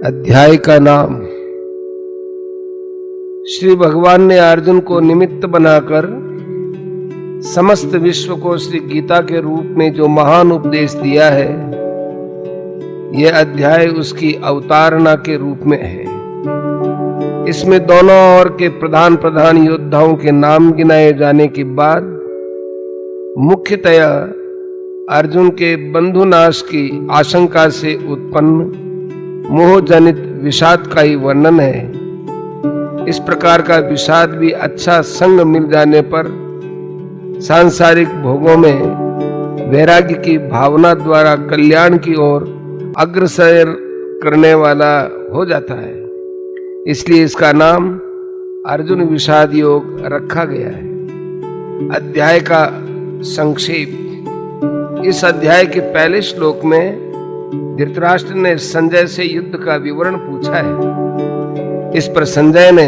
अध्याय का नाम। श्री भगवान ने अर्जुन को निमित्त बनाकर समस्त विश्व को श्री गीता के रूप में जो महान उपदेश दिया है, यह अध्याय उसकी अवतारणा के रूप में है। इसमें दोनों ओर के प्रधान योद्धाओं के नाम गिनाए जाने के बाद मुख्यतया अर्जुन के बंधुनाश की आशंका से उत्पन्न मोहजनित विषाद का ही वर्णन है। इस प्रकार का विषाद भी अच्छा संग मिल जाने पर सांसारिक भोगों में वैराग्य की भावना द्वारा कल्याण की ओर अग्रसर करने वाला हो जाता है। इसलिए इसका नाम अर्जुन विषाद योग रखा गया है। अध्याय का संक्षेप। इस अध्याय के पहले श्लोक में धृतराष्ट्र ने संजय से युद्ध का विवरण पूछा है। इस पर संजय ने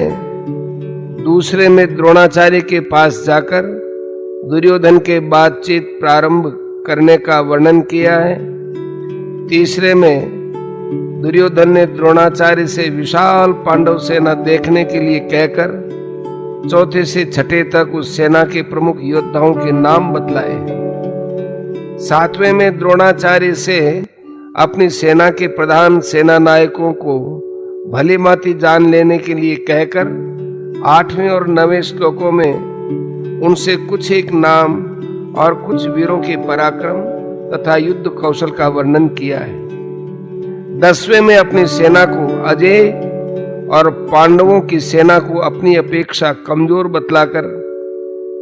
दूसरे में द्रोणाचार्य के पास जाकर दुर्योधन के बातचीत प्रारंभ करने का वर्णन किया है। तीसरे में दुर्योधन ने द्रोणाचार्य से विशाल पांडव सेना देखने के लिए कहकर चौथे से छठे तक उस सेना के प्रमुख योद्धाओं के नाम बतलाए। सातवें में द्रोणाचार्य से अपनी सेना के प्रधान सेना नायकों को भली भांति जान लेने के लिए कहकर आठवें और नवें श्लोकों में उनसे कुछ एक नाम और कुछ वीरों के पराक्रम तथा युद्ध कौशल का वर्णन किया है। 10वें में अपनी सेना को अजेय और पांडवों की सेना को अपनी अपेक्षा कमजोर बतलाकर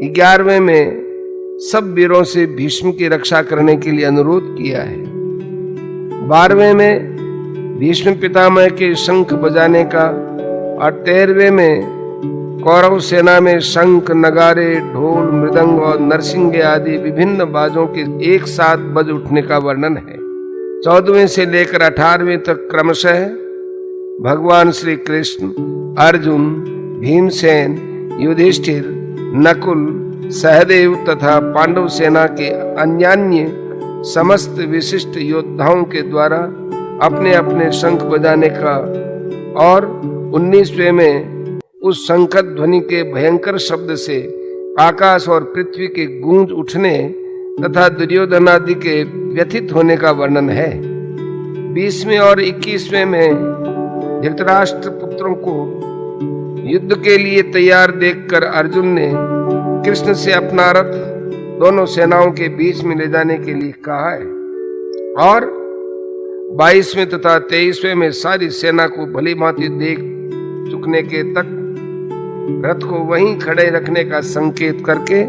11वें में सब वीरों से भीष्म की रक्षा करने के लिए अनुरोध किया है। 12वें में भीष्म पितामह के शंख बजाने का और 13वें में कौरव सेना में शंख, नगारे, ढोल, मृदंग और नरसिंगे आदि विभिन्न बाजों के एक साथ बज उठने का वर्णन है। 14वें से लेकर 18वें तक क्रमशः भगवान श्री कृष्ण, अर्जुन, भीमसेन, युधिष्ठिर, नकुल, सहदेव तथा पांडव सेना के अन्यान्य समस्त विशिष्ट योद्धाओं के द्वारा अपने अपने शंख बजाने का और 19वें में उस शंख ध्वनि के भयंकर शब्द से आकाश और पृथ्वी के गूंज उठने तथा दुर्योधन आदि के व्यथित होने का वर्णन है। 20वें और 21वें में धृतराष्ट्र पुत्रों को युद्ध के लिए तैयार देखकर अर्जुन ने कृष्ण से अपना रथ दोनों सेनाओं के बीच में ले जाने के लिए कहा है। और 22वें तथा 23वें में सारी सेना को भली भांति देख चुकने के तक रथ को वहीं खड़े रखने का संकेत करके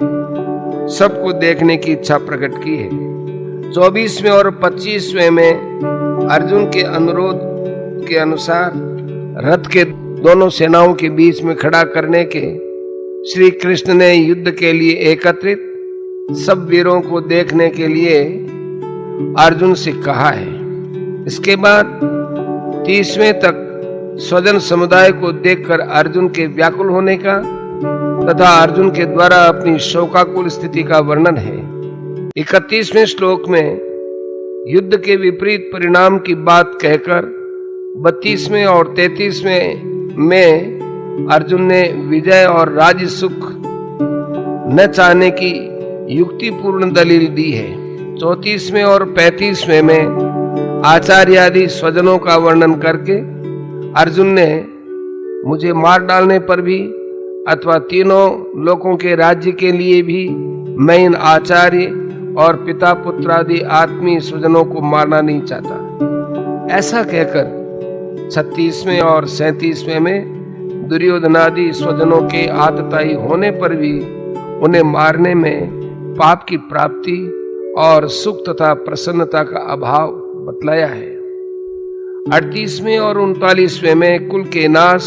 सबको देखने की इच्छा प्रकट की है। 24वें और 25वें में अर्जुन के अनुरोध के अनुसार रथ के दोनों सेनाओं के बीच में खड़ा करने के श्री कृष्ण ने युद्ध के लिए एकत्रित सब वीरों को देखने के लिए अर्जुन से कहा है। इसके बाद 30वें तक स्वजन समुदाय को देखकर अर्जुन के व्याकुल होने का तथा अर्जुन के द्वारा अपनी शोकाकुल स्थिति का वर्णन है। 31वें श्लोक में युद्ध के विपरीत परिणाम की बात कहकर 32वें और 33वें में अर्जुन ने विजय और राज्य सुख न चाहने की युक्तिपूर्ण दलील दी है। 34वें और 35वें में आचार्य आदि स्वजनों का वर्णन करके अर्जुन ने मुझे मार डालने पर भी अथवा तीनों लोकों के राज्य के लिए भी मैं इन आचार्य और पिता पुत्र आदि आत्मीय स्वजनों को मारना नहीं चाहता, ऐसा कहकर 36वें और 37वें में दुर्योधनादि स्वजनों के आतताई होने पर भी उन्हें मारने में पाप की प्राप्ति और सुख तथा प्रसन्नता का अभाव बतलाया है। 38वें और 39वें में कुल के नाश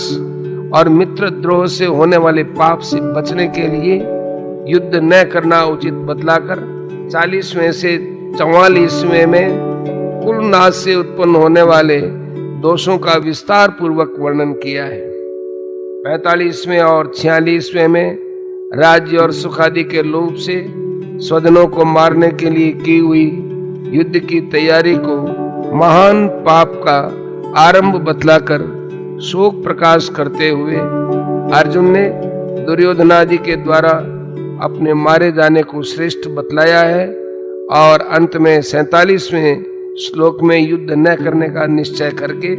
और मित्र द्रोह से होने वाले पाप से बचने के लिए युद्ध न करना उचित बतलाकर 40वें से 44वें में कुल नाश से उत्पन्न होने वाले दोषों का विस्तार पूर्वक वर्णन किया है। 45वें और 46वें में राज्य और सुख आदि के लोभ से स्वजनों को मारने के लिए की हुई युद्ध की तैयारी को महान पाप का आरंभ बतलाकर शोक प्रकाश करते हुए अर्जुन ने दुर्योधनादि के द्वारा अपने मारे जाने को श्रेष्ठ बतलाया है और अंत में 47वें श्लोक में युद्ध न करने का निश्चय करके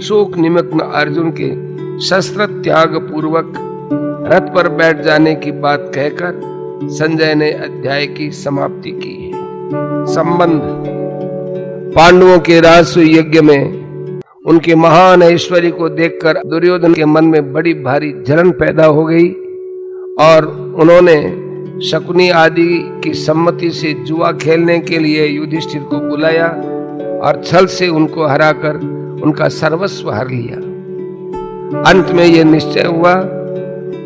शोक निमग्न अर्जुन के शस्त्र त्याग पूर्वक रथ पर बैठ जाने की बात कहकर संजय ने अध्याय की समाप्ति की है। संबंध पांडवों के राजसूय यज्ञ में उनके महान ऐश्वर्य को देखकर दुर्योधन के मन में बड़ी भारी जलन पैदा हो गई और उन्होंने शकुनी आदि की सम्मति से जुआ खेलने के लिए युधिष्ठिर को बुलाया और छल से उनको हराकर उनका सर्वस्व हर लिया। अंत में यह निश्चय हुआ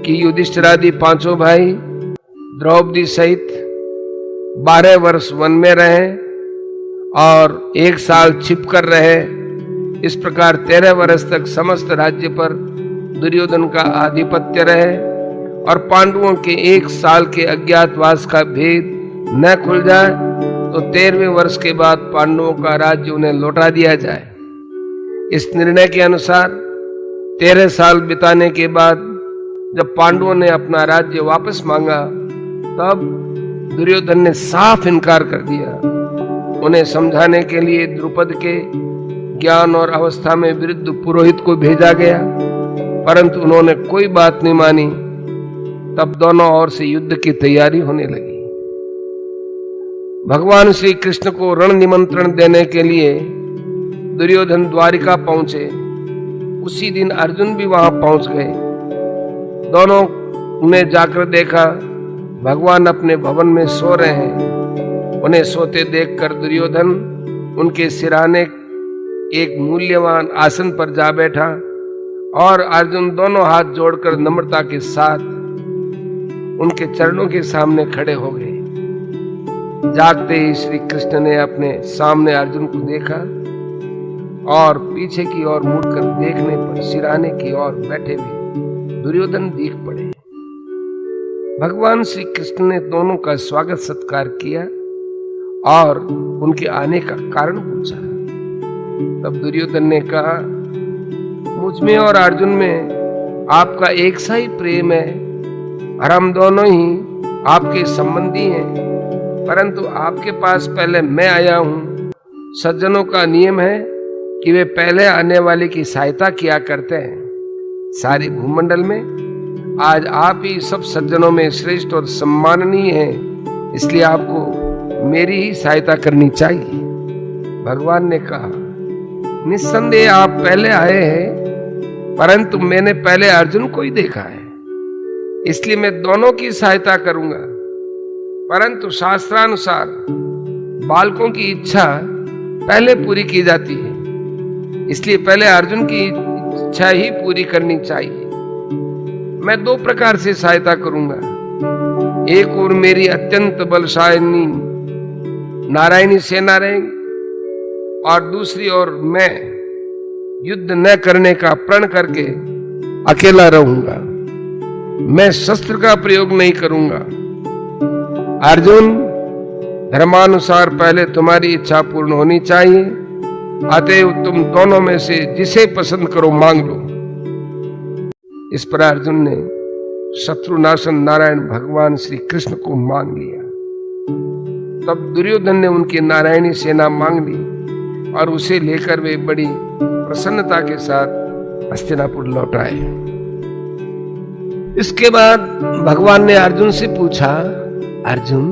कि युधिष्ठिर आदि पांचों भाई द्रौपदी सहित 12 वर्ष वन में रहे और 1 साल छिपकर रहे। इस प्रकार 13 वर्ष तक समस्त राज्य पर दुर्योधन का आधिपत्य रहे और पांडवों के 1 साल के अज्ञातवास का भेद न खुल जाए तो 13वें वर्ष के बाद पांडवों का राज्य उन्हें लौटा दिया जाए। इस निर्णय के अनुसार 13 साल बिताने के बाद जब पांडवों ने अपना राज्य वापस मांगा तब दुर्योधन ने साफ इनकार कर दिया। उन्हें समझाने के लिए द्रुपद के ज्ञान और अवस्था में विरुद्ध पुरोहित को भेजा गया, परंतु उन्होंने कोई बात नहीं मानी। तब दोनों ओर से युद्ध की तैयारी होने लगी। भगवान श्री कृष्ण को रण निमंत्रण देने के लिए दुर्योधन द्वारिका पहुंचे। उसी दिन अर्जुन भी वहां पहुंच गए। दोनों ने जाकर देखा भगवान अपने भवन में सो रहे हैं। उन्हें सोते देखकर दुर्योधन उनके सिरहाने एक मूल्यवान आसन पर जा बैठा और अर्जुन दोनों हाथ जोड़कर नम्रता के साथ उनके चरणों के सामने खड़े हो गए। जागते ही श्री कृष्ण ने अपने सामने अर्जुन को देखा और पीछे की ओर मुड़कर देखने पर सिरहाने की ओर बैठे हुए दुर्योधन दिख पड़े। भगवान श्री कृष्ण ने दोनों का स्वागत सत्कार किया और उनके आने का कारण पूछा। तब दुर्योधन ने कहा, मुझ में और अर्जुन में आपका एक सा ही प्रेम है और हम दोनों ही आपके संबंधी हैं, परंतु आपके पास पहले मैं आया हूं। सज्जनों का नियम है कि वे पहले आने वाले की सहायता किया करते हैं। सारे भूमंडल में आज आप ही सब सज्जनों में श्रेष्ठ और सम्माननीय हैं, इसलिए आपको मेरी ही सहायता करनी चाहिए। भगवान ने कहा, निस्संदेह आप पहले आए हैं, परंतु मैंने पहले अर्जुन को ही देखा है, इसलिए मैं दोनों की सहायता करूंगा। परंतु शास्त्रानुसार बालकों की इच्छा पहले पूरी की जाती है, इसलिए पहले अर्जुन की इच्छा ही पूरी करनी चाहिए। मैं 2 प्रकार से सहायता करूंगा। एक और मेरी अत्यंत बलशालिनी नारायणी सेना रहेगी और दूसरी ओर मैं युद्ध न करने का प्रण करके अकेला रहूंगा। मैं शस्त्र का प्रयोग नहीं करूंगा। अर्जुन, धर्मानुसार पहले तुम्हारी इच्छा पूर्ण होनी चाहिए, अतएव तुम दोनों में से जिसे पसंद करो मांग लो। इस पर अर्जुन ने शत्रुनाशन नारायण भगवान श्री कृष्ण को मांग लिया। तब दुर्योधन ने उनकी नारायणी सेना मांग ली और उसे लेकर वे बड़ी प्रसन्नता के साथ हस्तिनापुर लौट आए। इसके बाद भगवान ने अर्जुन से पूछा, अर्जुन,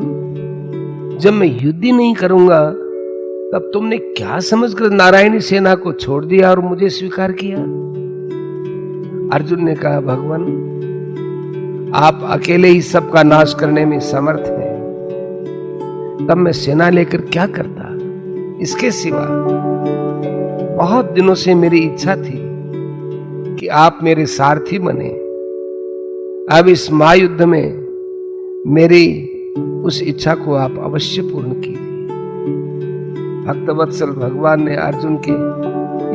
जब मैं युद्ध ही नहीं करूंगा तब तुमने क्या समझकर नारायणी सेना को छोड़ दिया और मुझे स्वीकार किया? अर्जुन ने कहा, भगवान, आप अकेले ही सबका नाश करने में समर्थ हैं, तब मैं सेना लेकर क्या करता? इसके सिवा बहुत दिनों से मेरी इच्छा थी कि आप मेरे सारथी बने। अब इस महायुद्ध में मेरी उस इच्छा को आप अवश्य पूर्ण कीजिए। भक्तवत्सल भगवान ने अर्जुन के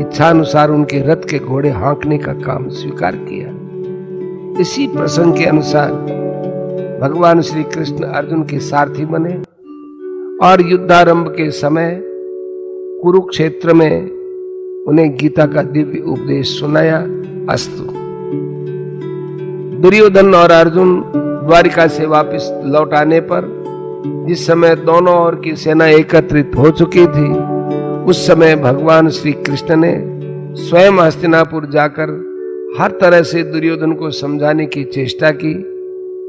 इच्छानुसार उनके रथ के घोड़े हाँकने का काम स्वीकार किया। इसी प्रसंग के अनुसार भगवान श्री कृष्ण अर्जुन के सारथी बने और युद्धारंभ के समय कुरुक्षेत्र में उन्हें गीता का दिव्य उपदेश सुनाया। अस्तु। दुर्योधन और अर्जुन द्वारिका से वापस लौट आने पर जिस समय दोनों ओर की सेना एकत्रित हो चुकी थी, उस समय भगवान श्री कृष्ण ने स्वयं हस्तिनापुर जाकर हर तरह से दुर्योधन को समझाने की चेष्टा की,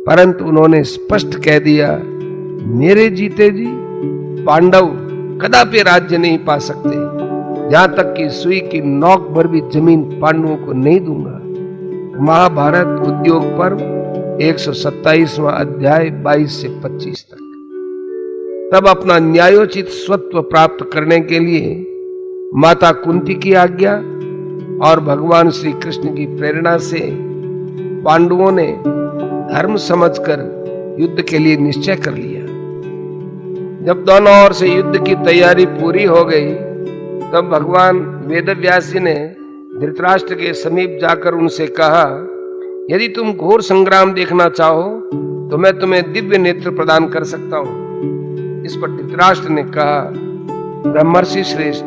परंतु उन्होंने स्पष्ट कह दिया, मेरे जीते जी पांडव कदापि राज्य नहीं पा सकते, जहां तक कि सुई की नोक भर भी जमीन पांडवों को नहीं दूंगा। महाभारत उद्योग पर्व 127वां अध्याय 22 से 25 तक। तब अपना न्यायोचित स्वत्व प्राप्त करने के लिए माता कुंती की आज्ञा और भगवान श्री कृष्ण की प्रेरणा से पांडवों ने धर्म समझकर युद्ध के लिए निश्चय कर लिया। जब दोनों ओर से युद्ध की तैयारी पूरी हो गई, तब भगवान वेदव्यास जी ने धृतराष्ट्र के समीप जाकर उनसे कहा, यदि तुम घोर संग्राम देखना चाहो तो मैं तुम्हें दिव्य नेत्र प्रदान कर सकता हूं। इस पर धृतराष्ट्र ने कहा, ब्रह्मर्षि श्रेष्ठ,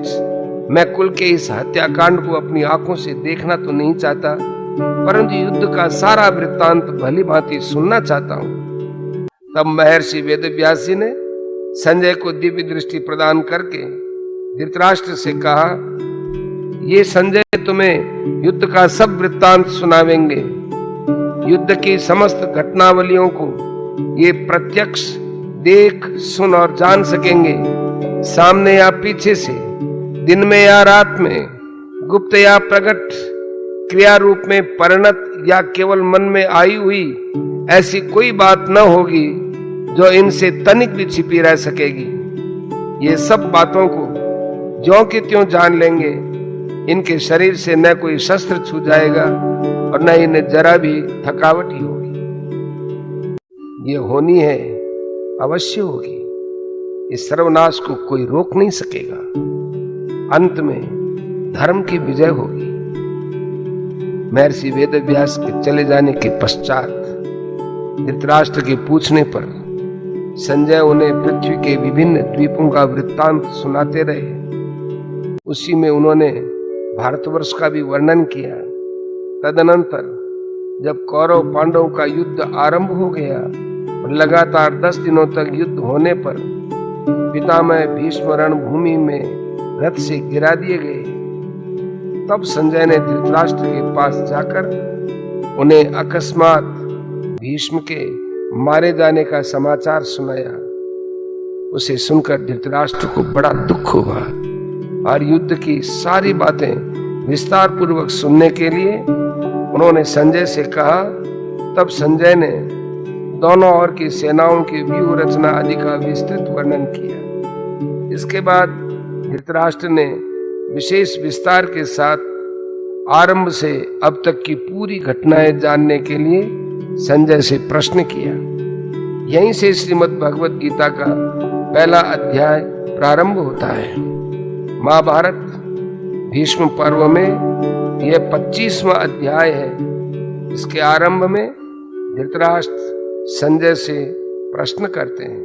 मैं कुल के इस हत्याकांड को अपनी आंखों से देखना तो नहीं चाहता, परंतु युद्ध का सारा वृत्तांत भली भांति सुनना चाहता हूं। तब महर्षि वेदव्यास जी ने संजय को दिव्य दृष्टि प्रदान करके धृतराष्ट्र से कहा, ये संजय तुम्हें युद्ध का सब वृत्तांत सुनावेंगे। युद्ध की समस्त घटनावलियों को ये प्रत्यक्ष देख, सुन और जान सकेंगे, सामने या पीछे से, दिन में या रात में, गुप्त या प्रकट, क्रिया रूप में परिणत या केवल मन में आई हुई ऐसी कोई बात न होगी जो इनसे तनिक भी छिपी रह सकेगी। ये सब बातों को ज्यों की त्यों जान लेंगे। इनके शरीर से न कोई शस्त्र छू जाएगा और न इन्हें जरा भी थकावट ही होगी। ये होनी है, अवश्य होगी। इस सर्वनाश को कोई रोक नहीं सकेगा। अंत में धर्म की विजय होगी। महर्षि वेदव्यास के चले जाने के पश्चात धृतराष्ट्र के पूछने पर संजय उन्हें पृथ्वी के विभिन्न द्वीपों का वृत्तांत सुनाते रहे। उसी में उन्होंने भारतवर्ष का भी वर्णन किया। तदनंतर जब कौरव पांडवों का युद्ध आरंभ हो गया और लगातार 10 दिनों तक युद्ध होने पर पितामह भीष्म रणभूमि में रथ से गिरा दिए गए, तब संजय ने धृतराष्ट्र के पास जाकर उन्हें अकस्मात भीष्म के मारे जाने का समाचार सुनाया। उसे सुनकर धृतराष्ट्र को बड़ा दुख हुआ और युद्ध की सारी बातें विस्तार पूर्वक सुनने के लिए उन्होंने संजय से कहा। तब संजय ने दोनों ओर की सेनाओं की व्यूह रचना आदि का विस्तृत वर्णन किया। इसके बाद धृतराष्ट्र ने विशेष विस्तार के साथ आरंभ से अब तक की पूरी घटनाएं जानने के लिए संजय से प्रश्न किया। यहीं से श्रीमद् भगवत गीता का पहला अध्याय प्रारंभ होता है। महाभारत भीष्म पर्व में यह 25वां अध्याय है। इसके आरंभ में धृतराष्ट्र संजय से प्रश्न करते हैं।